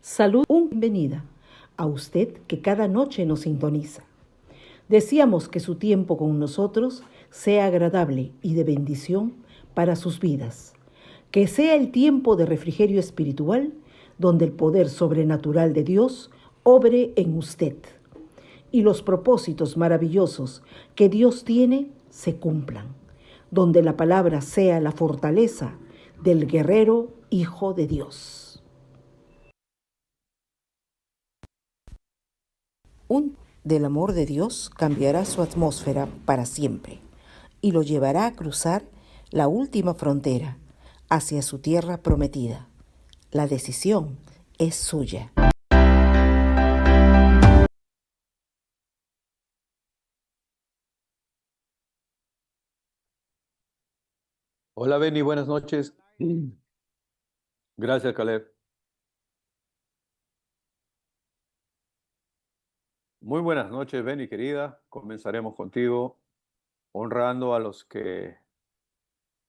Salud, un bienvenida a usted que cada noche nos sintoniza. Deseamos que su tiempo con nosotros sea agradable y de bendición para sus vidas. Que sea el tiempo de refrigerio espiritual donde el poder sobrenatural de Dios obre en usted y los propósitos maravillosos que Dios tiene se cumplan. Donde la palabra sea la fortaleza del guerrero Hijo de Dios. Un del amor de Dios cambiará su atmósfera para siempre y lo llevará a cruzar la última frontera hacia su tierra prometida. La decisión es suya. Hola Benny, buenas noches. Gracias, Caleb. Muy buenas noches, Benny, querida. Comenzaremos contigo honrando a los que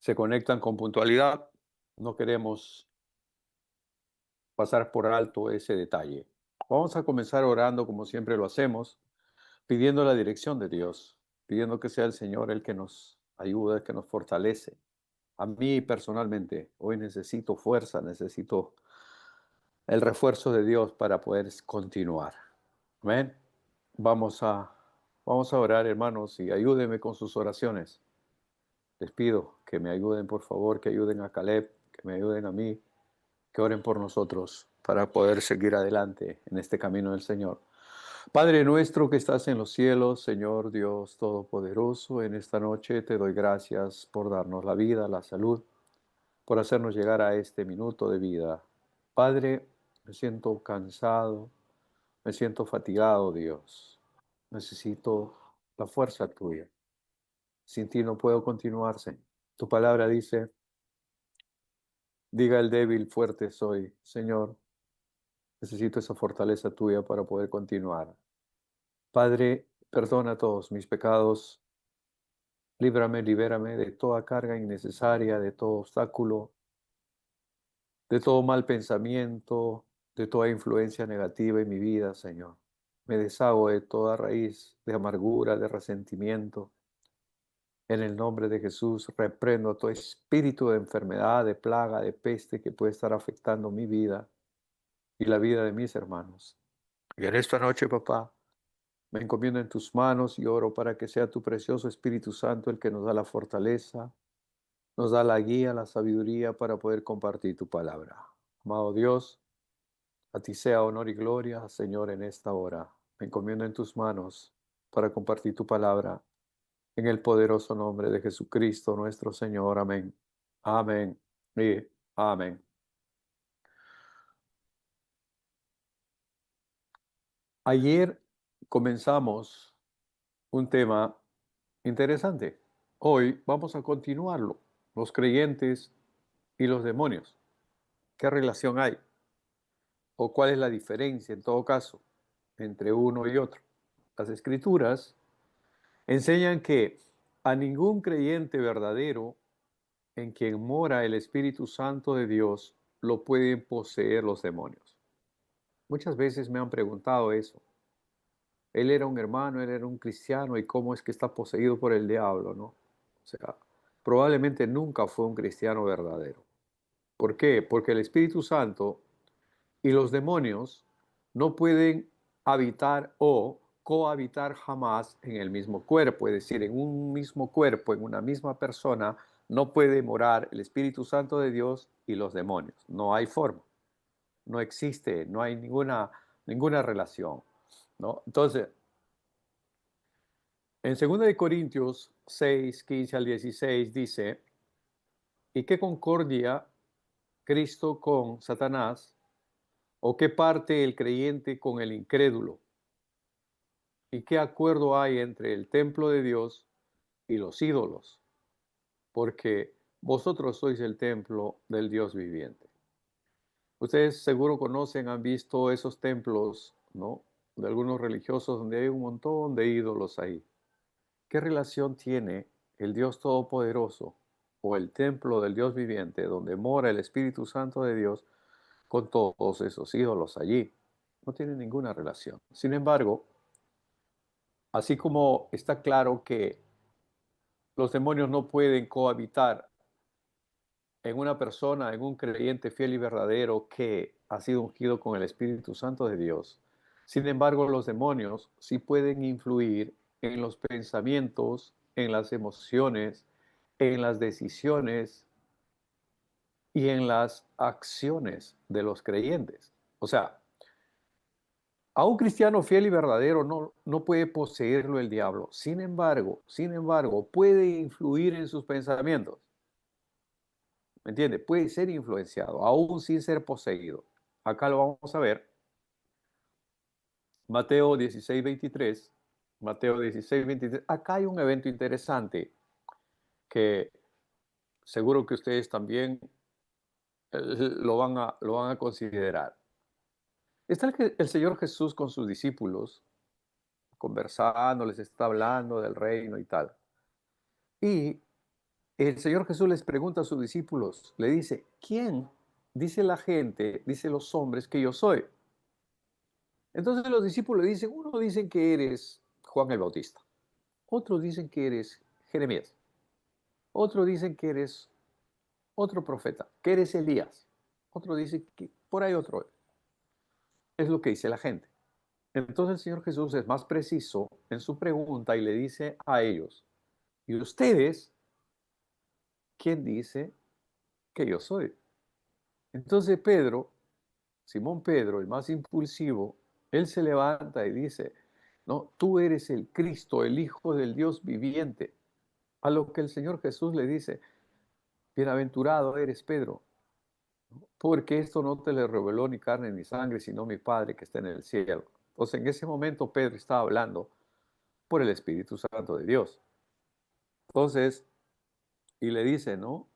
se conectan con puntualidad. No queremos pasar por alto ese detalle. Vamos a comenzar orando como siempre lo hacemos, pidiendo la dirección de Dios, pidiendo que sea el Señor el que nos ayude, el que nos fortalece. A mí personalmente, hoy necesito fuerza, necesito el refuerzo de Dios para poder continuar. Amén. Vamos a, vamos a orar, hermanos, y ayúdenme con sus oraciones. Les pido que me ayuden, por favor, que ayuden a Caleb, que me ayuden a mí, que oren por nosotros para poder seguir adelante en este camino del Señor. Padre nuestro que estás en los cielos, Señor Dios Todopoderoso, en esta noche te doy gracias por darnos la vida, la salud, por hacernos llegar a este minuto de vida. Padre, me siento cansado, me siento fatigado, Dios. Necesito la fuerza tuya. Sin ti no puedo continuarse. Tu palabra dice, diga el débil, fuerte soy. Señor, necesito esa fortaleza tuya para poder continuar. Padre, perdona todos mis pecados. Líbrame, libérame de toda carga innecesaria, de todo obstáculo, de todo mal pensamiento, de toda influencia negativa en mi vida, Señor. Me deshago de toda raíz de amargura, de resentimiento. En el nombre de Jesús, reprendo todo espíritu de enfermedad, de plaga, de peste que puede estar afectando mi vida y la vida de mis hermanos. Y en esta noche, papá, me encomiendo en tus manos y oro para que sea tu precioso Espíritu Santo el que nos da la fortaleza, nos da la guía, la sabiduría para poder compartir tu palabra. Amado Dios, a ti sea honor y gloria, Señor, en esta hora. Me encomiendo en tus manos para compartir tu palabra. En el poderoso nombre de Jesucristo nuestro Señor. Amén. Amén y amén. Ayer comenzamos un tema interesante. Hoy vamos a continuarlo. Los creyentes y los demonios. ¿Qué relación hay? ¿O cuál es la diferencia en todo caso entre uno y otro? Las Escrituras enseñan que a ningún creyente verdadero en quien mora el Espíritu Santo de Dios lo pueden poseer los demonios. Muchas veces me han preguntado eso. Él era un hermano, él era un cristiano, ¿y cómo es que está poseído por el diablo, no? O sea, probablemente nunca fue un cristiano verdadero. ¿Por qué? Porque el Espíritu Santo y los demonios no pueden habitar o cohabitar jamás en el mismo cuerpo, es decir, en un mismo cuerpo, en una misma persona, no puede morar el Espíritu Santo de Dios y los demonios. No hay forma, no existe, no hay ninguna relación, ¿no? Entonces, en 2 Corintios 6, 15 al 16 dice, ¿y qué concordia Cristo con Satanás? ¿O qué parte el creyente con el incrédulo? ¿Y qué acuerdo hay entre el templo de Dios y los ídolos? Porque vosotros sois el templo del Dios viviente. Ustedes seguro conocen, han visto esos templos, ¿no? De algunos religiosos donde hay un montón de ídolos ahí. ¿Qué relación tiene el Dios Todopoderoso o el templo del Dios viviente, donde mora el Espíritu Santo de Dios, con todos esos ídolos allí. No tiene ninguna relación. Sin embargo, así como está claro que los demonios no pueden cohabitar en una persona, en un creyente fiel y verdadero que ha sido ungido con el Espíritu Santo de Dios. Sin embargo, los demonios sí pueden influir en los pensamientos, en las emociones, en las decisiones y en las acciones de los creyentes. O sea, a un cristiano fiel y verdadero no puede poseerlo el diablo. Sin embargo, puede influir en sus pensamientos. ¿Me entiende? Puede ser influenciado, aún sin ser poseído. Acá lo vamos a ver. Mateo 16:23. Mateo 16:23. Acá hay un evento interesante que seguro que ustedes también lo van a considerar. Está el Señor Jesús con sus discípulos, conversando, les está hablando del reino y tal. Y el Señor Jesús les pregunta a sus discípulos, le dice, ¿quién dice la gente, dice los hombres que yo soy? Entonces los discípulos le dicen, uno dicen que eres Juan el Bautista, otros dicen que eres Jeremías, otros dicen que eres otro profeta, que eres Elías, otro dice que por ahí otro. Es lo que dice la gente. Entonces el Señor Jesús es más preciso en su pregunta y le dice a ellos, ¿y ustedes quién dice que yo soy? Entonces Pedro, Simón Pedro, el más impulsivo, él se levanta y dice, no, tú eres el Cristo, el Hijo del Dios viviente. A lo que el Señor Jesús le dice, bienaventurado eres Pedro, porque esto no te le reveló ni carne ni sangre, sino mi Padre que está en el cielo. Entonces en ese momento Pedro estaba hablando por el Espíritu Santo de Dios. Entonces, y le dice, ¿no?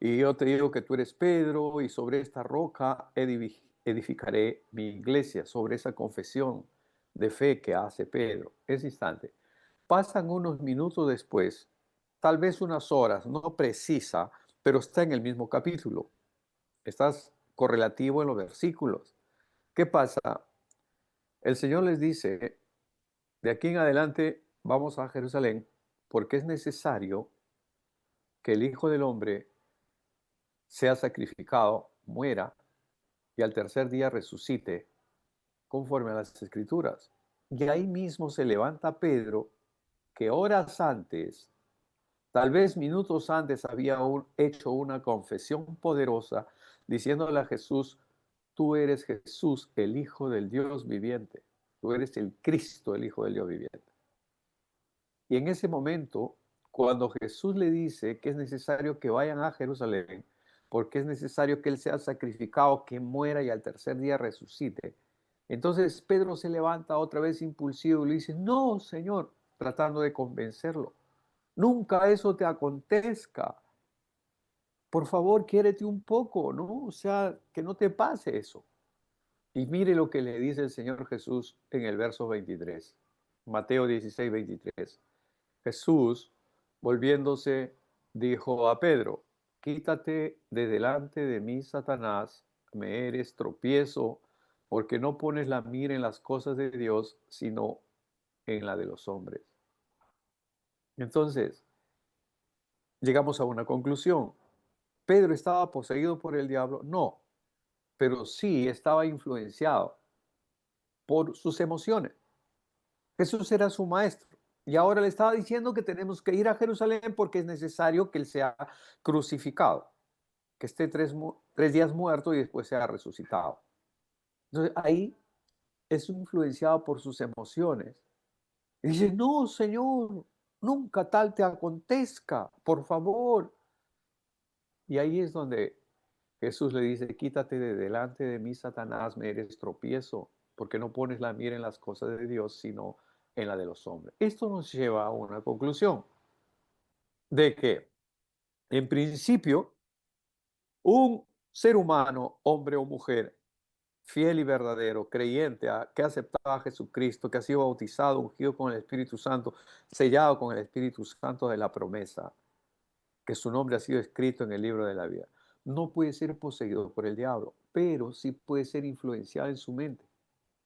Y yo te digo que tú eres Pedro y sobre esta roca edificaré mi iglesia, sobre esa confesión de fe que hace Pedro. Ese instante. Pasan unos minutos después, tal vez unas horas, no precisa, pero está en el mismo capítulo. Estás correlativo en los versículos. ¿Qué pasa? El Señor les dice, de aquí en adelante vamos a Jerusalén porque es necesario que el Hijo del Hombre sea sacrificado, muera y al tercer día resucite conforme a las Escrituras. Y ahí mismo se levanta Pedro, que horas antes, tal vez minutos antes, había hecho una confesión poderosa diciéndole a Jesús, tú eres Jesús, el Hijo del Dios viviente. Tú eres el Cristo, el Hijo del Dios viviente. Y en ese momento, cuando Jesús le dice que es necesario que vayan a Jerusalén, porque es necesario que Él sea sacrificado, que muera y al tercer día resucite, entonces Pedro se levanta otra vez impulsivo y le dice, no, Señor, tratando de convencerlo, nunca eso te acontezca. Por favor, quiérete un poco, ¿no? O sea, que no te pase eso. Y mire lo que le dice el Señor Jesús en el verso 23, Mateo 16:23. Jesús, volviéndose, dijo a Pedro, quítate de delante de mí, Satanás, me eres tropiezo, porque no pones la mira en las cosas de Dios, sino en la de los hombres. Entonces, llegamos a una conclusión. ¿Pedro estaba poseído por el diablo? No, pero sí estaba influenciado por sus emociones. Jesús era su maestro. Y ahora le estaba diciendo que tenemos que ir a Jerusalén porque es necesario que Él sea crucificado, que esté 3 días muerto y después sea resucitado. Entonces ahí es influenciado por sus emociones. Y dice, no, Señor, nunca tal te acontezca, por favor. Y ahí es donde Jesús le dice, quítate de delante de mí, Satanás, me eres tropiezo, porque no pones la mira en las cosas de Dios, sino en la de los hombres. Esto nos lleva a una conclusión de que, en principio, un ser humano, hombre o mujer, fiel y verdadero, creyente, que ha aceptado a Jesucristo, que ha sido bautizado, ungido con el Espíritu Santo, sellado con el Espíritu Santo de la promesa, que su nombre ha sido escrito en el libro de la vida, no puede ser poseído por el diablo, pero sí puede ser influenciado en su mente.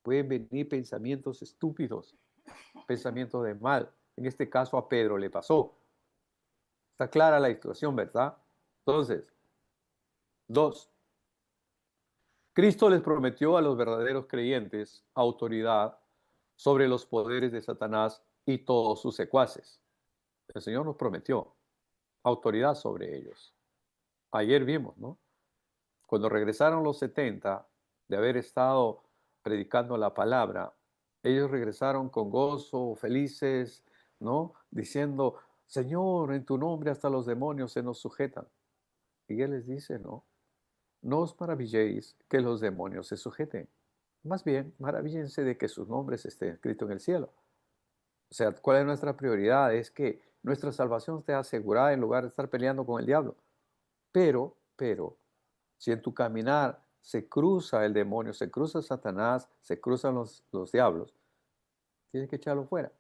Pueden venir pensamientos estúpidos, pensamientos de mal. En este caso a Pedro le pasó. Está clara la situación, ¿verdad? Entonces, dos, Cristo les prometió a los verdaderos creyentes autoridad sobre los poderes de Satanás y todos sus secuaces. El Señor nos prometió autoridad sobre ellos. Ayer vimos, ¿no? Cuando regresaron los 70 de haber estado predicando la palabra, ellos regresaron con gozo, felices, ¿no? Diciendo, Señor, en tu nombre hasta los demonios se nos sujetan. Y Él les dice, no, no os maravilléis que los demonios se sujeten. Más bien, maravíllense de que sus nombres estén escritos en el cielo. O sea, ¿cuál es nuestra prioridad? Es que nuestra salvación esté asegurada en lugar de estar peleando con el diablo. Pero, si en tu caminar se cruza el demonio, se cruza Satanás, se cruzan los diablos, tienes que echarlo fuera.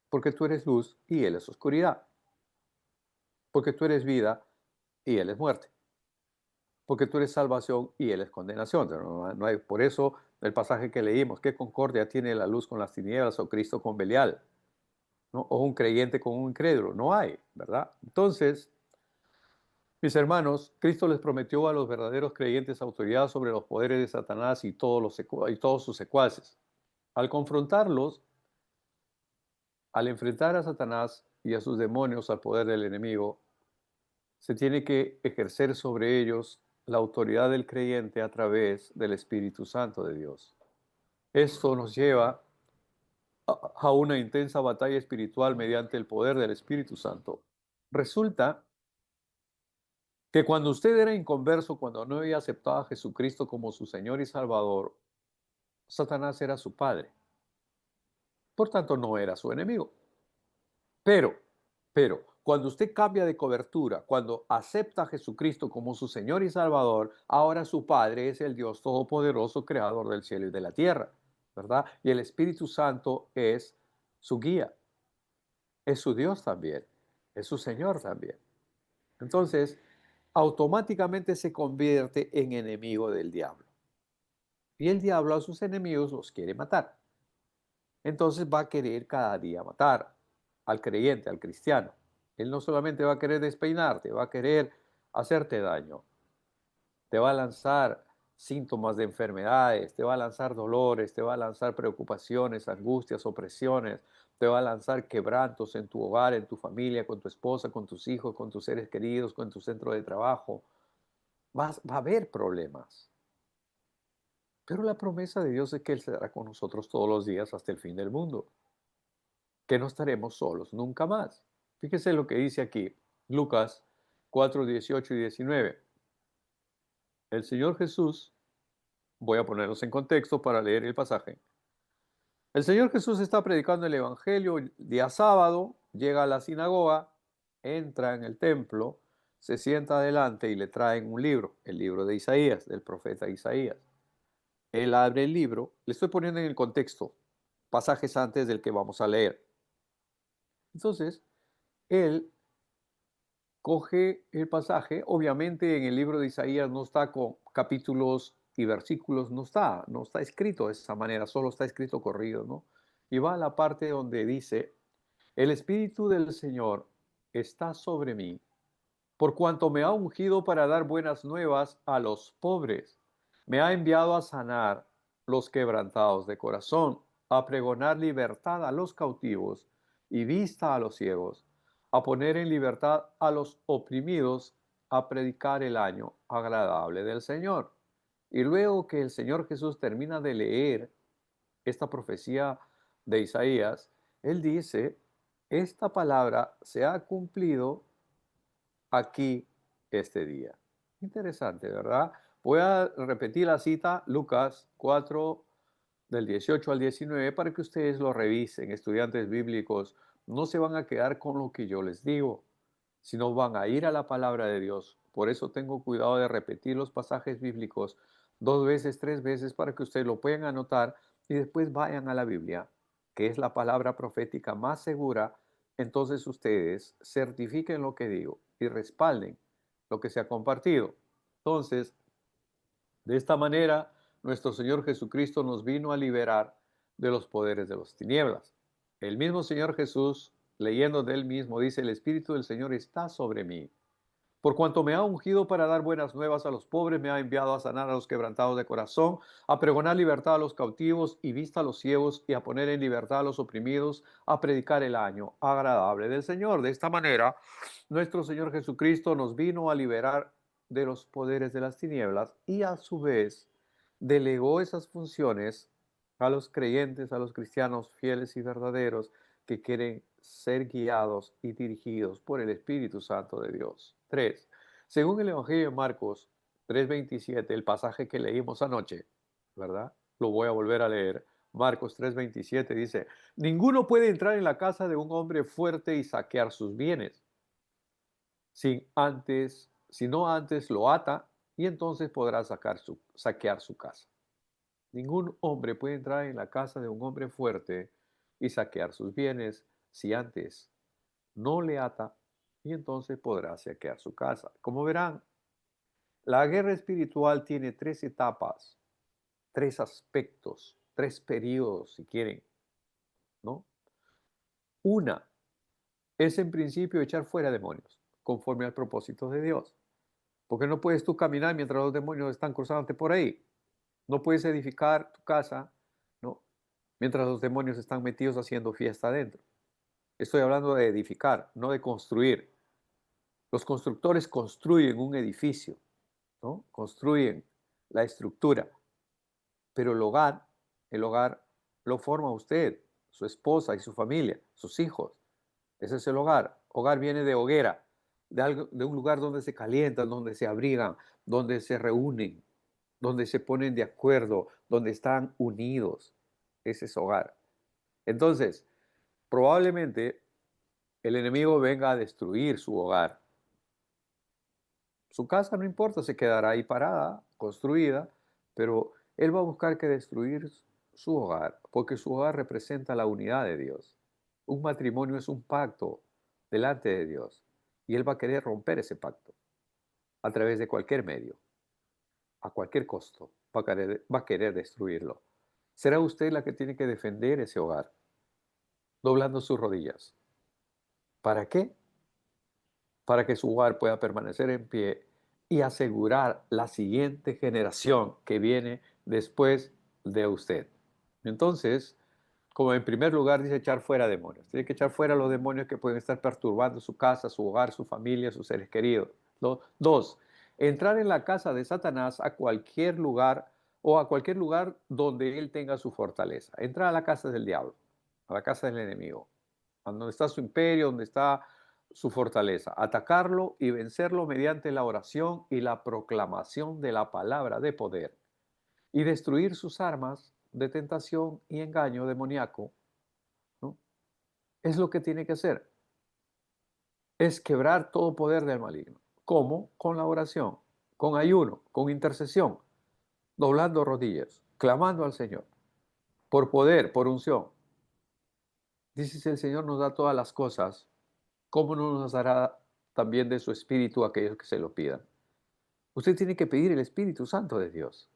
Porque tú eres luz y Él es oscuridad. Porque tú eres vida y Él es muerte. Porque tú eres salvación y Él es condenación. No hay, por eso el pasaje que leímos, ¿qué concordia tiene la luz con las tinieblas o Cristo con Belial? ¿No? O un creyente con un incrédulo. No hay, ¿verdad? Entonces, mis hermanos, Cristo les prometió a los verdaderos creyentes autoridad sobre los poderes de Satanás y todos sus secuaces. Al confrontarlos, al enfrentar a Satanás y a sus demonios al poder del enemigo, se tiene que ejercer sobre ellos la autoridad del creyente a través del Espíritu Santo de Dios. Esto nos lleva a una intensa batalla espiritual mediante el poder del Espíritu Santo. Resulta que cuando usted era inconverso, cuando no había aceptado a Jesucristo como su Señor y Salvador, Satanás era su padre. Por tanto, no era su enemigo. Pero, cuando usted cambia de cobertura, cuando acepta a Jesucristo como su Señor y Salvador, ahora su Padre es el Dios Todopoderoso, Creador del cielo y de la tierra, ¿verdad? Y el Espíritu Santo es su guía, es su Dios también, es su Señor también. Entonces, automáticamente se convierte en enemigo del diablo. Y el diablo a sus enemigos los quiere matar. Entonces va a querer cada día matar al creyente, al cristiano. Él no solamente va a querer despeinarte, va a querer hacerte daño. Te va a lanzar síntomas de enfermedades, te va a lanzar dolores, te va a lanzar preocupaciones, angustias, opresiones, te va a lanzar quebrantos en tu hogar, en tu familia, con tu esposa, con tus hijos, con tus seres queridos, con tu centro de trabajo. Va a haber problemas. Pero la promesa de Dios es que Él estará con nosotros todos los días hasta el fin del mundo, que no estaremos solos nunca más. Fíjese lo que dice aquí, Lucas 4, 18 y 19. El Señor Jesús, voy a ponerlos en contexto para leer el pasaje. El Señor Jesús está predicando el Evangelio el día sábado, llega a la sinagoga, entra en el templo, se sienta adelante y le traen un libro, el libro de Isaías, del profeta Isaías. Él abre el libro, le estoy poniendo en el contexto, pasajes antes del que vamos a leer. Entonces, él coge el pasaje, obviamente en el libro de Isaías no está con capítulos y versículos, no está escrito de esa manera, solo está escrito corrido, ¿no? Y va a la parte donde dice, el Espíritu del Señor está sobre mí, por cuanto me ha ungido para dar buenas nuevas a los pobres, me ha enviado a sanar los quebrantados de corazón, a pregonar libertad a los cautivos y vista a los ciegos, a poner en libertad a los oprimidos, a predicar el año agradable del Señor. Y luego que el Señor Jesús termina de leer esta profecía de Isaías, Él dice, esta palabra se ha cumplido aquí este día. Interesante, ¿verdad? Voy a repetir la cita, Lucas 4, del 18 al 19, para que ustedes lo revisen, estudiantes bíblicos. No se van a quedar con lo que yo les digo, sino van a ir a la palabra de Dios. Por eso tengo cuidado de repetir los pasajes bíblicos 2 veces, 3 veces, para que ustedes lo puedan anotar y después vayan a la Biblia, que es la palabra profética más segura. Entonces ustedes certifiquen lo que digo y respalden lo que se ha compartido. Entonces, de esta manera, nuestro Señor Jesucristo nos vino a liberar de los poderes de las tinieblas. El mismo Señor Jesús, leyendo de él mismo, dice: el Espíritu del Señor está sobre mí, por cuanto me ha ungido para dar buenas nuevas a los pobres, me ha enviado a sanar a los quebrantados de corazón, a pregonar libertad a los cautivos y vista a los ciegos, y a poner en libertad a los oprimidos, a predicar el año agradable del Señor. De esta manera, nuestro Señor Jesucristo nos vino a liberar de los poderes de las tinieblas y a su vez delegó esas funciones a los creyentes, a los cristianos fieles y verdaderos que quieren ser guiados y dirigidos por el Espíritu Santo de Dios. 3. Según el Evangelio de Marcos 3:27, el pasaje que leímos anoche, ¿verdad? Lo voy a volver a leer. Marcos 3:27 dice: ninguno puede entrar en la casa de un hombre fuerte y saquear sus bienes, si no antes lo ata, y entonces podrá saquear su casa. Ningún hombre puede entrar en la casa de un hombre fuerte y saquear sus bienes si antes no le ata, y entonces podrá saquear su casa. Como verán, la guerra espiritual tiene tres etapas, tres aspectos, tres periodos, si quieren, ¿no? Una es en principio echar fuera demonios, conforme al propósito de Dios. Porque no puedes tú caminar mientras los demonios están cruzándote por ahí. No puedes edificar tu casa, ¿no?, mientras los demonios están metidos haciendo fiesta adentro. Estoy hablando de edificar, no de construir. Los constructores construyen un edificio, ¿no? Construyen la estructura, pero el hogar lo forma usted, su esposa y su familia, sus hijos. Ese es el hogar. Hogar viene de hoguera, de un lugar donde se calientan, donde se abrigan, donde se reúnen, donde se ponen de acuerdo, donde están unidos. Ese es hogar. Entonces, probablemente el enemigo venga a destruir su hogar. Su casa no importa, se quedará ahí parada, construida, pero él va a buscar que destruir su hogar, porque su hogar representa la unidad de Dios. Un matrimonio es un pacto delante de Dios, y él va a querer romper ese pacto a través de cualquier medio, a cualquier costo, va a querer destruirlo. Será usted la que tiene que defender ese hogar, doblando sus rodillas. ¿Para qué? Para que su hogar pueda permanecer en pie y asegurar la siguiente generación que viene después de usted. Entonces, como en primer lugar dice, echar fuera demonios. Tiene que echar fuera los demonios que pueden estar perturbando su casa, su hogar, su familia, sus seres queridos. Dos, entrar en la casa de Satanás a cualquier lugar o a cualquier lugar donde él tenga su fortaleza. Entrar a la casa del diablo, a la casa del enemigo, a donde está su imperio, donde está su fortaleza. Atacarlo y vencerlo mediante la oración y la proclamación de la palabra de poder. Y destruir sus armas de tentación y engaño demoníaco, ¿no? Es lo que tiene que hacer. Es quebrar todo poder del maligno. ¿Cómo? Con la oración, con ayuno, con intercesión, doblando rodillas, clamando al Señor, por poder, por unción. Dice: si el Señor nos da todas las cosas, ¿cómo no nos dará también de su Espíritu a aquellos que se lo pidan? Usted tiene que pedir el Espíritu Santo de Dios.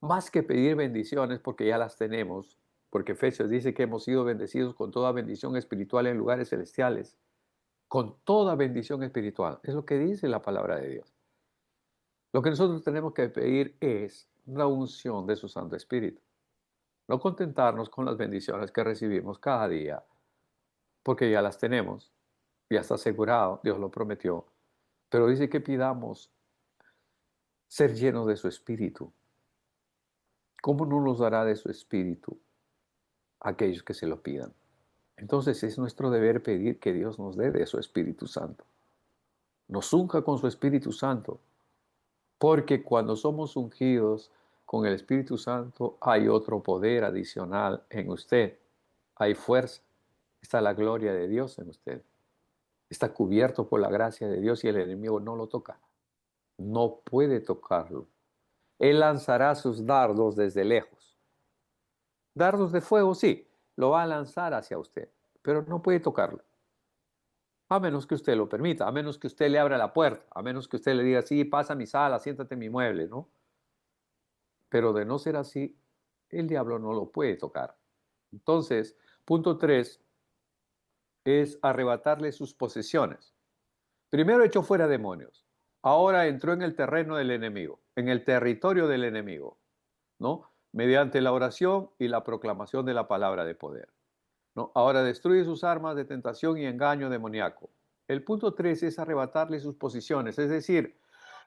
Más que pedir bendiciones, porque ya las tenemos, porque Efesios dice que hemos sido bendecidos con toda bendición espiritual en lugares celestiales, con toda bendición espiritual. Es lo que dice la palabra de Dios. Lo que nosotros tenemos que pedir es la unción de su Santo Espíritu. No contentarnos con las bendiciones que recibimos cada día, porque ya las tenemos, ya está asegurado, Dios lo prometió. Pero dice que pidamos ser llenos de su Espíritu. ¿Cómo no nos dará de su Espíritu a aquellos que se lo pidan? Entonces es nuestro deber pedir que Dios nos dé de su Espíritu Santo. Nos unja con su Espíritu Santo, porque cuando somos ungidos con el Espíritu Santo hay otro poder adicional en usted. Hay fuerza, está la gloria de Dios en usted. Está cubierto por la gracia de Dios y el enemigo no lo toca. No puede tocarlo. Él lanzará sus dardos desde lejos. Dardos de fuego, sí, lo va a lanzar hacia usted, pero no puede tocarlo. a menos que usted lo permita, a menos que usted le abra la puerta, a menos que usted le diga, sí, pasa a mi sala, siéntate en mi mueble, ¿no? Pero de no ser así, el diablo no lo puede tocar. Entonces, punto 3 es arrebatarle sus posesiones. Primero echó fuera demonios, ahora entró en el terreno del enemigo, en el territorio del enemigo, ¿no? Mediante la oración y la proclamación de la palabra de poder, ¿no? Ahora destruye sus armas de tentación y engaño demoníaco. El punto 3 es arrebatarle sus posiciones, es decir,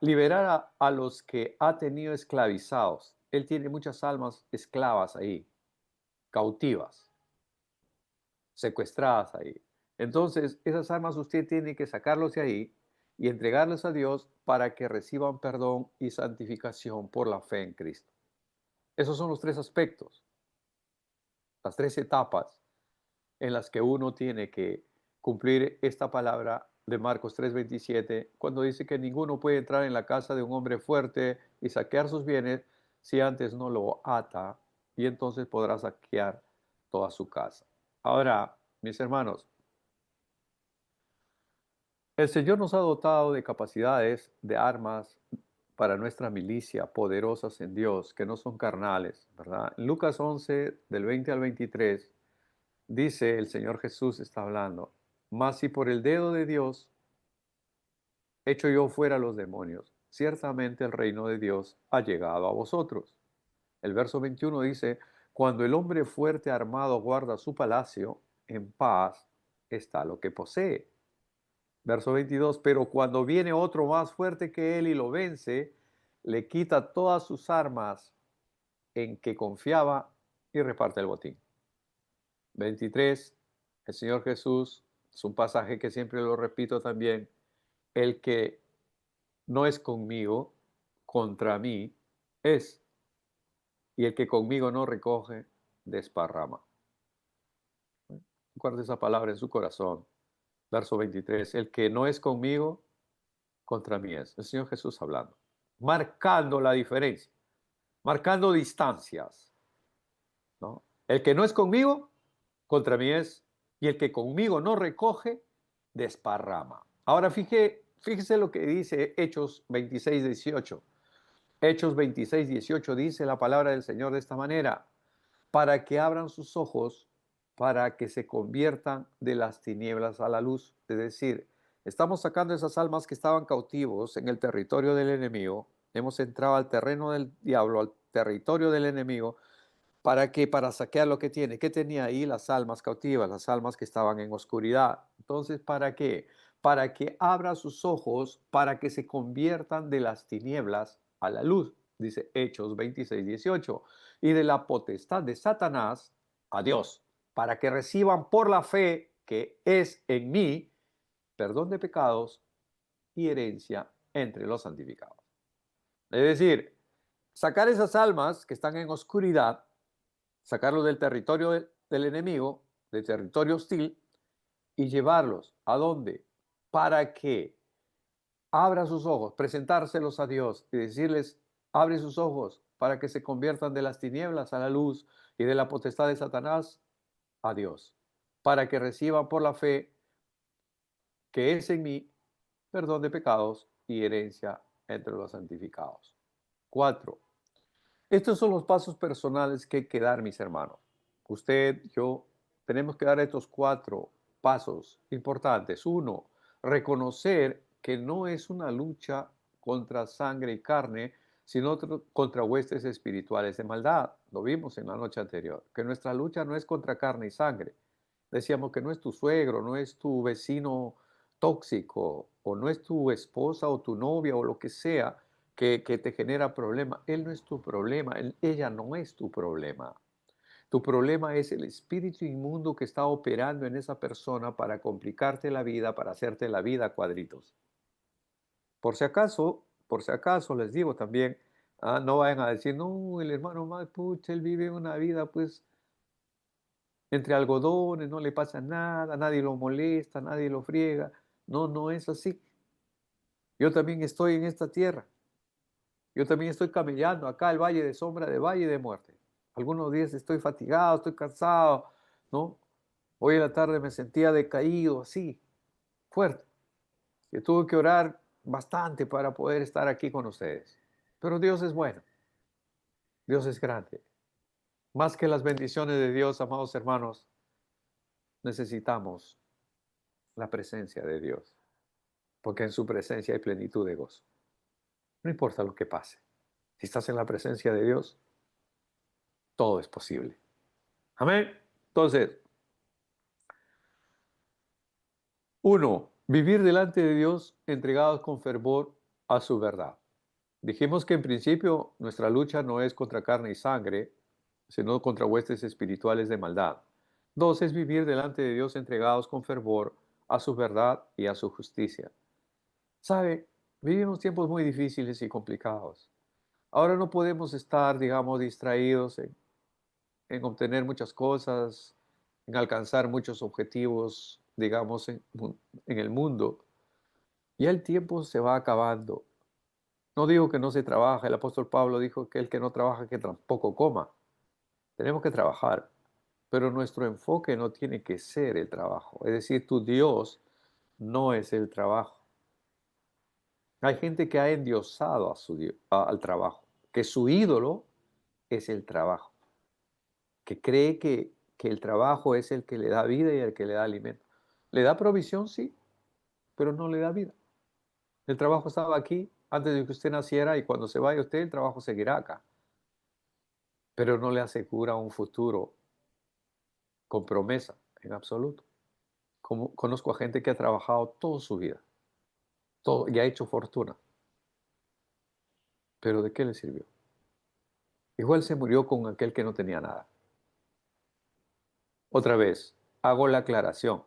liberar a los que ha tenido esclavizados. Él tiene muchas almas esclavas ahí, cautivas, secuestradas ahí. Entonces, esas armas usted tiene que sacarlos de ahí y entregarles a Dios para que reciban perdón y santificación por la fe en Cristo. Esos son los tres aspectos, las tres etapas en las que uno tiene que cumplir esta palabra de Marcos 3:27, cuando dice que ninguno puede entrar en la casa de un hombre fuerte y saquear sus bienes si antes no lo ata, y entonces podrá saquear toda su casa. Ahora, mis hermanos, el Señor nos ha dotado de capacidades, de armas para nuestra milicia, poderosas en Dios, que no son carnales, ¿verdad? En Lucas 11, del 20 al 23, dice el Señor Jesús, está hablando, mas si por el dedo de Dios echo yo fuera los demonios, ciertamente el reino de Dios ha llegado a vosotros. El verso 21 dice, cuando el hombre fuerte armado guarda su palacio, en paz está lo que posee. Verso 22, pero cuando viene otro más fuerte que él y lo vence, le quita todas sus armas en que confiaba y reparte el botín. 23, el Señor Jesús, es un pasaje que siempre lo repito también, el que no es conmigo, contra mí es, y el que conmigo no recoge, desparrama. Guarde esa palabra en su corazón. Verso 23, el que no es conmigo, contra mí es. El Señor Jesús hablando, marcando la diferencia, marcando distancias, ¿no? El que no es conmigo, contra mí es, y el que conmigo no recoge, desparrama. Ahora fíjese lo que dice Hechos 26:18. Hechos 26:18 dice la palabra del Señor de esta manera, para que abran sus ojos, para que se conviertan de las tinieblas a la luz. Es decir, estamos sacando esas almas que estaban cautivos en el territorio del enemigo, hemos entrado al terreno del diablo, al territorio del enemigo, ¿para qué? Para saquear lo que tiene. ¿Qué tenía ahí? Las almas cautivas, las almas que estaban en oscuridad. Entonces, ¿para qué? Para que abra sus ojos, para que se conviertan de las tinieblas a la luz, dice Hechos 26:18, y de la potestad de Satanás a Dios, para que reciban por la fe que es en mí perdón de pecados y herencia entre los santificados. Es decir, sacar esas almas que están en oscuridad, sacarlos del territorio del enemigo, del territorio hostil, y llevarlos ¿a dónde? Para que abran sus ojos, presentárselos a Dios y decirles, abre sus ojos para que se conviertan de las tinieblas a la luz y de la potestad de Satanás a Dios, para que reciban por la fe que es en mí perdón de pecados y herencia entre los santificados. 4. Estos son los pasos personales que hay que dar, mis hermanos. Usted, yo, tenemos que dar estos 4 pasos importantes. 1, reconocer que no es una lucha contra sangre y carne, sino contra huestes espirituales de maldad. Lo vimos en la noche anterior, que nuestra lucha no es contra carne y sangre. Decíamos que no es tu suegro, no es tu vecino tóxico, o no es tu esposa o tu novia o lo que sea, que te genera problema. Él no es tu problema, ella no es tu problema. Tu problema es el espíritu inmundo que está operando en esa persona para complicarte la vida, para hacerte la vida a cuadritos. Por si acaso les digo también, no vayan a decir, no, el hermano Mapuche, él vive una vida pues entre algodones, no le pasa nada, nadie lo molesta, nadie lo friega. No, no es así. Yo también estoy en esta tierra. Yo también estoy camellando acá el valle de sombra de valle de muerte. Algunos días estoy fatigado, estoy cansado, ¿no? Hoy en la tarde me sentía decaído, así. fuerte, que tuve que orar bastante para poder estar aquí con ustedes. Pero Dios es bueno, Dios es grande. Más que las bendiciones de Dios, amados hermanos, necesitamos la presencia de Dios, porque en su presencia hay plenitud de gozo. No importa lo que pase. Si estás en la presencia de Dios, todo es posible. Amén. Entonces, uno, vivir delante de Dios entregados con fervor a su verdad. Dijimos que en principio nuestra lucha no es contra carne y sangre, sino contra huestes espirituales de maldad. Dos, es vivir delante de Dios entregados con fervor a su verdad y a su justicia. ¿Sabe? Vivimos tiempos muy difíciles y complicados. Ahora no podemos estar, digamos, distraídos en obtener muchas cosas, en alcanzar muchos objetivos, digamos, en el mundo. Ya el tiempo se va acabando. No digo que no se trabaja. El apóstol Pablo dijo que el que no trabaja, que tampoco coma. Tenemos que trabajar, pero nuestro enfoque no tiene que ser el trabajo. Es decir, tu Dios no es el trabajo. Hay gente que ha endiosado al trabajo, que su ídolo es el trabajo, que cree que el trabajo es el que le da vida y el que le da alimento. Le da provisión, sí, pero no le da vida. El trabajo estaba aquí antes de que usted naciera y cuando se vaya usted, el trabajo seguirá acá, pero no le asegura un futuro con promesa en absoluto. Conozco a gente que ha trabajado toda su vida, todo, y ha hecho fortuna, pero ¿de qué le sirvió? Igual se murió con aquel que no tenía nada. Otra vez, hago la aclaración.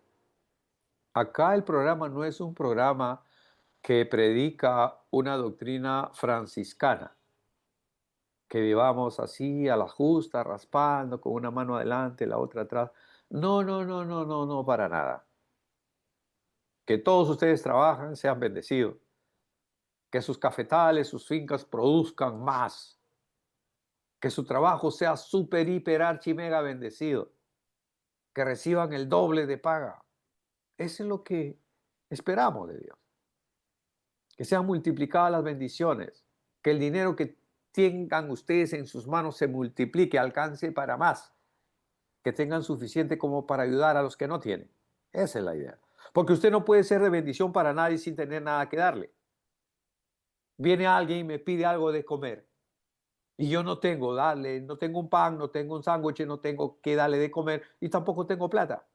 Acá el programa no es un programa que predica una doctrina franciscana, que vivamos así a la justa, raspando, con una mano adelante, la otra atrás. No, no, no, no, no, no, para nada. Que todos ustedes trabajan, sean bendecidos. Que sus cafetales, sus fincas produzcan más. Que su trabajo sea súper, hiper, archi, mega bendecido. Que reciban el doble de paga. Eso es lo que esperamos de Dios. Que sean multiplicadas las bendiciones. Que el dinero que tengan ustedes en sus manos se multiplique, alcance para más. Que tengan suficiente como para ayudar a los que no tienen. Esa es la idea. Porque usted no puede ser de bendición para nadie sin tener nada que darle. Viene alguien y me pide algo de comer y yo no tengo darle, no tengo un pan, no tengo un sándwich, no tengo que darle de comer y tampoco tengo plata.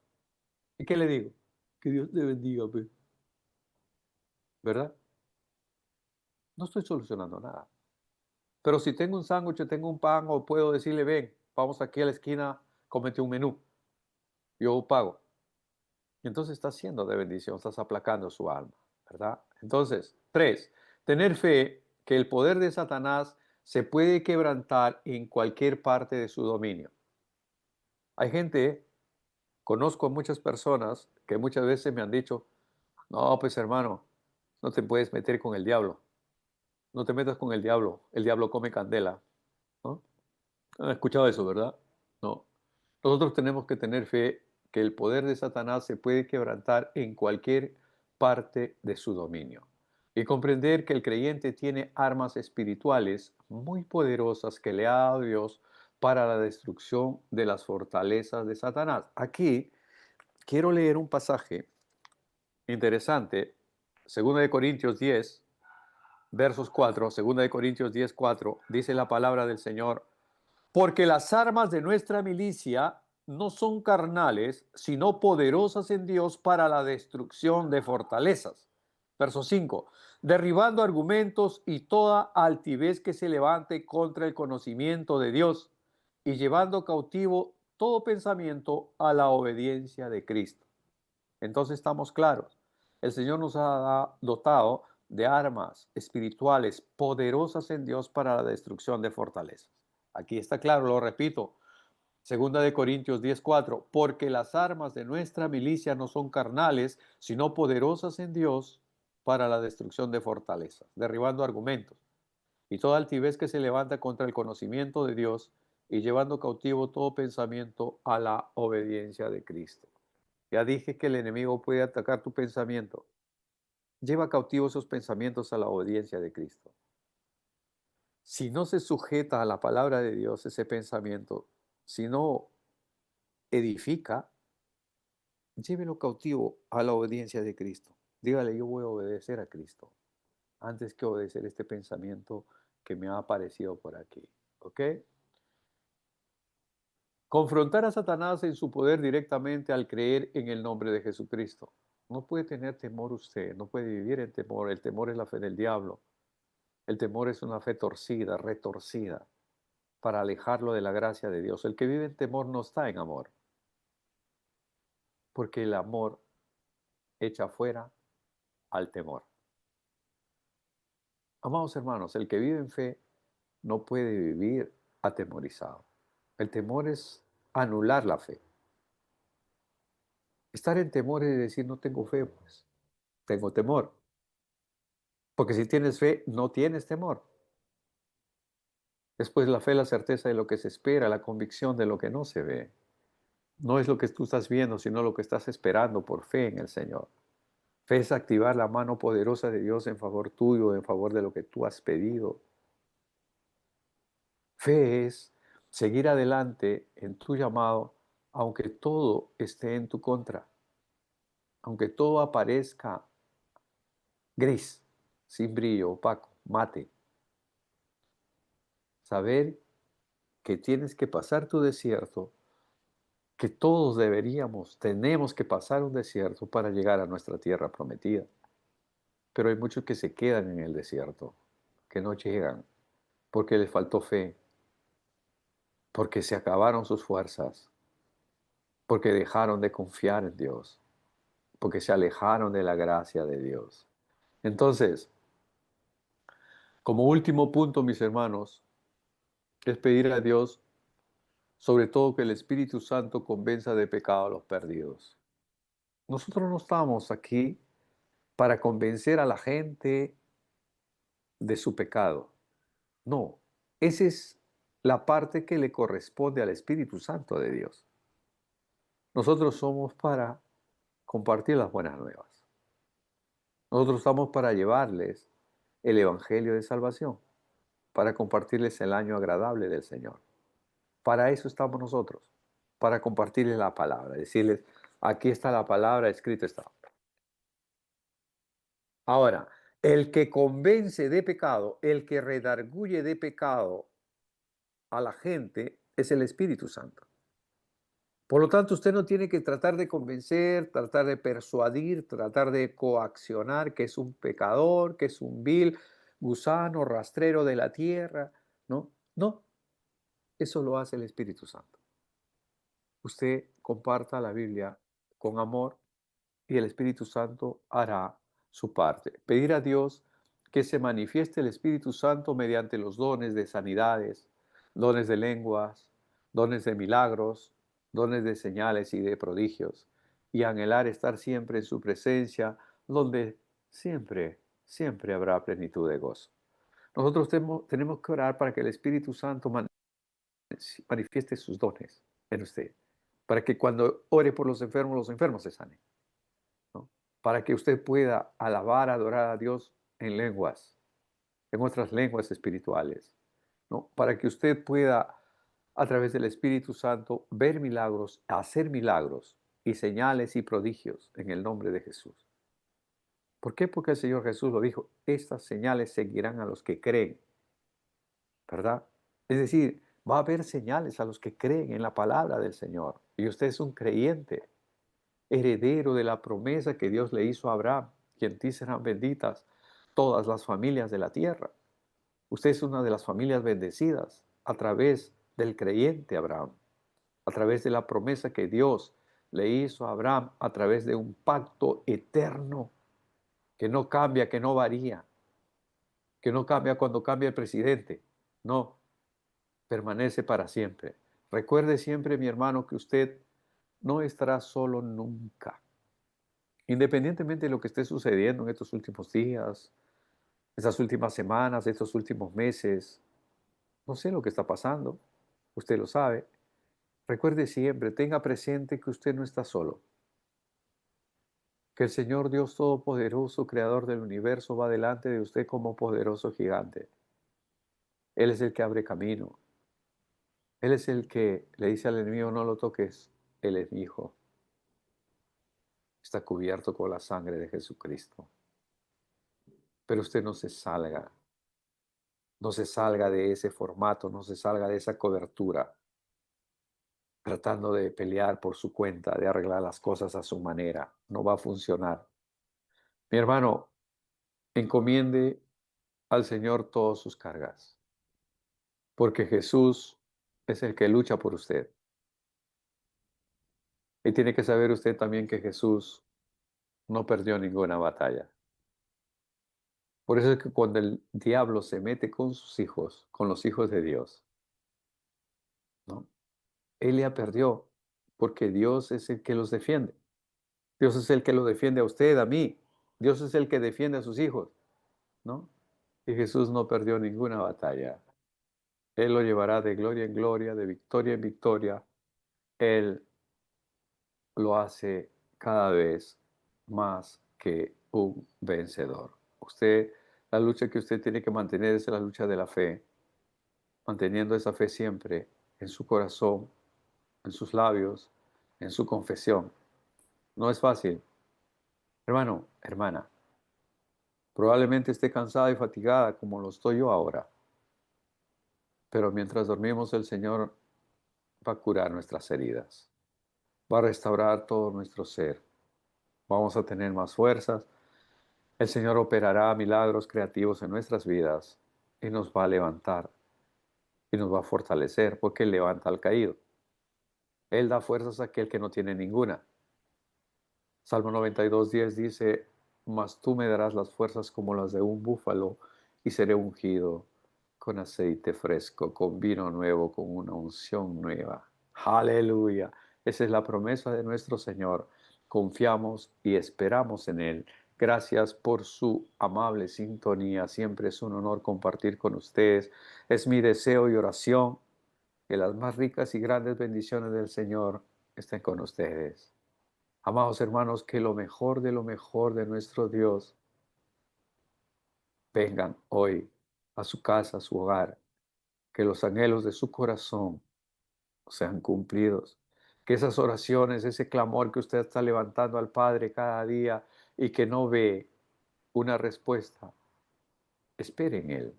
¿Y qué le digo? Que Dios te bendiga, pues, ¿verdad? No estoy solucionando nada. Pero si tengo un sándwich, tengo un pan o puedo decirle, ven, vamos aquí a la esquina, cómete un menú, yo pago. Y entonces estás siendo de bendición, estás aplacando su alma, ¿verdad? Entonces, tres, tener fe que el poder de Satanás se puede quebrantar en cualquier parte de su dominio. Hay gente, conozco a muchas personas que muchas veces me han dicho, no, pues hermano, no te puedes meter con el diablo, no te metas con el diablo come candela, ¿no? ¿Han escuchado eso, verdad? No. Nosotros tenemos que tener fe que el poder de Satanás se puede quebrantar en cualquier parte de su dominio y comprender que el creyente tiene armas espirituales muy poderosas que le ha dado Dios para la destrucción de las fortalezas de Satanás. Aquí quiero leer un pasaje interesante, 2 de Corintios 10, versos 4, 2 de Corintios 10, 4, dice la palabra del Señor: porque las armas de nuestra milicia no son carnales, sino poderosas en Dios para la destrucción de fortalezas. Verso 5. Derribando argumentos y toda altivez que se levante contra el conocimiento de Dios y llevando cautivo todo pensamiento a la obediencia de Cristo. Entonces estamos claros. El Señor nos ha dotado de armas espirituales poderosas en Dios para la destrucción de fortalezas. Aquí está claro, lo repito, 2 de Corintios 10, 4, porque las armas de nuestra milicia no son carnales, sino poderosas en Dios para la destrucción de fortalezas, derribando argumentos y toda altivez que se levanta contra el conocimiento de Dios y llevando cautivo todo pensamiento a la obediencia de Cristo. Ya dije que el enemigo puede atacar tu pensamiento. Lleva cautivo esos pensamientos a la obediencia de Cristo. Si no se sujeta a la palabra de Dios ese pensamiento, si no edifica, llévelo cautivo a la obediencia de Cristo. Dígale, yo voy a obedecer a Cristo antes que obedecer este pensamiento que me ha aparecido por aquí. ¿Ok? Confrontar a Satanás en su poder directamente al creer en el nombre de Jesucristo. No puede tener temor usted, no puede vivir en temor. El temor es la fe del diablo. El temor es una fe torcida, retorcida, para alejarlo de la gracia de Dios. El que vive en temor no está en amor, porque el amor echa fuera al temor. Amados hermanos, el que vive en fe no puede vivir atemorizado. El temor es anular la fe. Estar en temor es decir, no tengo fe, pues, tengo temor. Porque si tienes fe, no tienes temor. Después la fe es la certeza de lo que se espera, la convicción de lo que no se ve. No es lo que tú estás viendo, sino lo que estás esperando por fe en el Señor. Fe es activar la mano poderosa de Dios en favor tuyo, en favor de lo que tú has pedido. Fe es seguir adelante en tu llamado, aunque todo esté en tu contra, aunque todo aparezca gris, sin brillo, opaco, mate. Saber que tienes que pasar tu desierto, que todos tenemos que pasar un desierto para llegar a nuestra tierra prometida. Pero hay muchos que se quedan en el desierto, que no llegan, porque les faltó fe, porque se acabaron sus fuerzas, porque dejaron de confiar en Dios, porque se alejaron de la gracia de Dios. Entonces, como último punto, mis hermanos, es pedir a Dios, sobre todo, que el Espíritu Santo convenza de pecado a los perdidos. Nosotros no estamos aquí para convencer a la gente de su pecado. No, esa es la parte que le corresponde al Espíritu Santo de Dios. Nosotros somos para compartir las buenas nuevas. Nosotros estamos para llevarles el Evangelio de salvación, para compartirles el año agradable del Señor. Para eso estamos nosotros, para compartirles la palabra, decirles, aquí está la palabra, escrito está. Ahora, el que convence de pecado, el que redarguye de pecado a la gente, es el Espíritu Santo. Por lo tanto, usted no tiene que tratar de convencer, tratar de persuadir, tratar de coaccionar que es un pecador, que es un vil gusano rastrero de la tierra. No, no, eso lo hace el Espíritu Santo. Usted comparta la Biblia con amor y el Espíritu Santo hará su parte. Pedir a Dios que se manifieste el Espíritu Santo mediante los dones de sanidades, dones de lenguas, dones de milagros, dones de señales y de prodigios, y anhelar estar siempre en su presencia, donde siempre, siempre habrá plenitud de gozo. Nosotros tenemos que orar para que el Espíritu Santo manifieste sus dones en usted, para que cuando ore por los enfermos se sanen, ¿no? Para que usted pueda alabar, adorar a Dios en lenguas, en otras lenguas espirituales, ¿no? Para que usted pueda, a través del Espíritu Santo, ver milagros, hacer milagros y señales y prodigios en el nombre de Jesús. ¿Por qué? Porque el Señor Jesús lo dijo, estas señales seguirán a los que creen, ¿verdad? Es decir, va a haber señales a los que creen en la palabra del Señor. Y usted es un creyente, heredero de la promesa que Dios le hizo a Abraham, que en ti serán benditas todas las familias de la tierra. Usted es una de las familias bendecidas a través del creyente Abraham, a través de la promesa que Dios le hizo a Abraham, a través de un pacto eterno que no cambia, que no varía, que no cambia cuando cambia el presidente. No, permanece para siempre. Recuerde siempre, mi hermano, que usted no estará solo nunca. Independientemente de lo que esté sucediendo en estos últimos días, estas últimas semanas, estos últimos meses, no sé lo que está pasando, usted lo sabe. Recuerde siempre, tenga presente que usted no está solo. que el Señor Dios Todopoderoso, Creador del universo, va delante de usted como poderoso gigante. Él es el que abre camino. Él es el que le dice al enemigo, no lo toques. Él es mi hijo. Está cubierto con la sangre de Jesucristo. Pero usted no se salga de ese formato, no se salga de esa cobertura, tratando de pelear por su cuenta, de arreglar las cosas a su manera. No va a funcionar. Mi hermano, encomiende al Señor todas sus cargas, porque Jesús es el que lucha por usted. Y tiene que saber usted también que Jesús no perdió ninguna batalla. Por eso es que cuando el diablo se mete con sus hijos, con los hijos de Dios, ¿no? Él ya perdió, porque Dios es el que los defiende. Dios es el que lo defiende a usted, a mí. Dios es el que defiende a sus hijos, ¿no? Y Jesús no perdió ninguna batalla. Él lo llevará de gloria en gloria, de victoria en victoria. Él lo hace cada vez más que un vencedor. Usted, la lucha que usted tiene que mantener es la lucha de la fe, manteniendo esa fe siempre en su corazón, en sus labios, en su confesión. No es fácil. Hermano, hermana, probablemente esté cansada y fatigada como lo estoy yo ahora, pero mientras dormimos el Señor va a curar nuestras heridas, va a restaurar todo nuestro ser. Vamos a tener más fuerzas. El Señor operará milagros creativos en nuestras vidas y nos va a levantar y nos va a fortalecer porque Él levanta al caído. Él da fuerzas a aquel que no tiene ninguna. Salmo 92:10 dice, mas tú me darás las fuerzas como las de un búfalo y seré ungido con aceite fresco, con vino nuevo, con una unción nueva. Aleluya. Esa es la promesa de nuestro Señor. Confiamos y esperamos en Él. Gracias por su amable sintonía. Siempre es un honor compartir con ustedes. Es mi deseo y oración que las más ricas y grandes bendiciones del Señor estén con ustedes. Amados hermanos, que lo mejor de nuestro Dios vengan hoy a su casa, a su hogar, que los anhelos de su corazón sean cumplidos, que esas oraciones, ese clamor que usted está levantando al Padre cada día y que no ve una respuesta, espere en Él.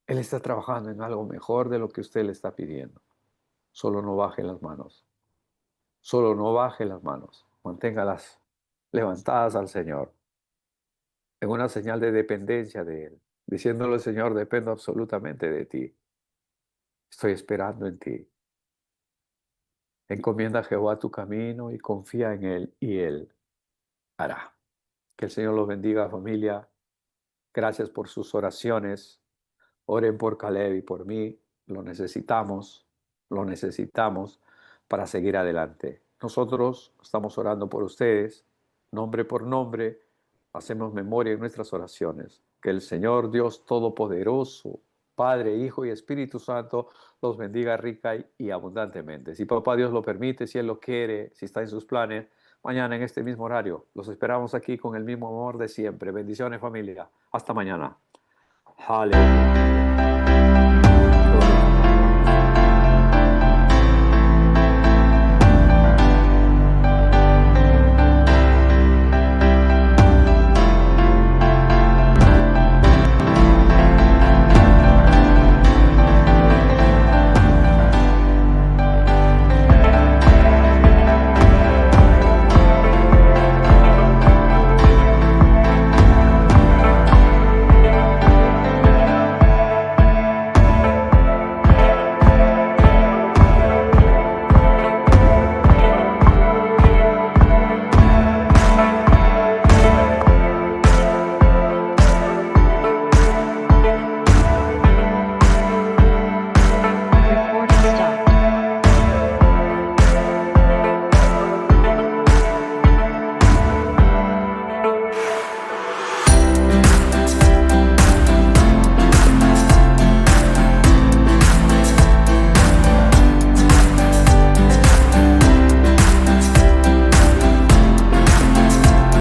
Él está trabajando en algo mejor de lo que usted le está pidiendo. Solo no baje las manos, solo no baje las manos, manténgalas levantadas al Señor, en una señal de dependencia de Él, diciéndole, Señor, dependo absolutamente de ti. Estoy esperando en ti. Encomienda a Jehová tu camino y confía en Él y Él hará. Que el Señor los bendiga, familia. Gracias por sus oraciones. Oren por Caleb y por mí. Lo necesitamos para seguir adelante. Nosotros estamos orando por ustedes, nombre por nombre. Hacemos memoria en nuestras oraciones. Que el Señor Dios Todopoderoso, Padre, Hijo y Espíritu Santo, los bendiga rica y abundantemente. Si Papá Dios lo permite, si Él lo quiere, si está en sus planes, mañana en este mismo horario. Los esperamos aquí con el mismo amor de siempre. Bendiciones, familia. Hasta mañana. Aleluya.